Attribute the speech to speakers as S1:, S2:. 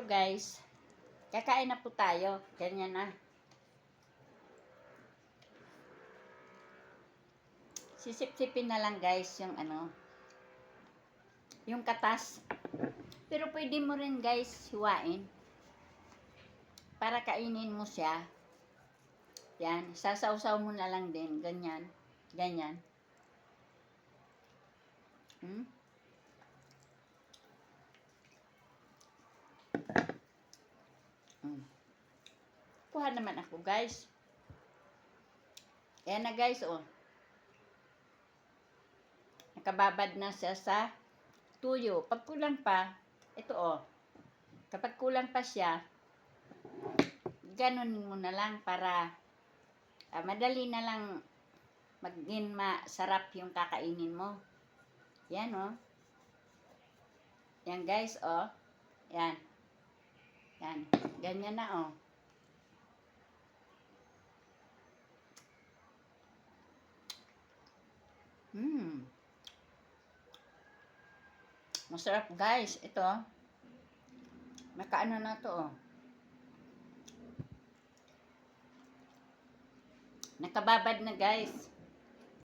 S1: Hello guys. Kakain na po tayo. Ganyan na. Sisip-sipin na lang guys yung yung katas. Pero pwede mo rin guys hiwain. Para kainin mo siya. Yan. Sasawsaw mo na lang din. Ganyan. Ganyan. Kuha naman ako guys. Ayan na guys, oh. Nakababad na siya sa tuyo. Pag kulang pa, ito oh. Kapag kulang pa siya, ganunin mo na lang para madali na lang maging masarap yung kakainin mo. Yan oh. Yan guys, oh. Yan. Yan. Ganyan na oh. Masarap guys. Ito. Nakaano na to oh. Nakababad na guys.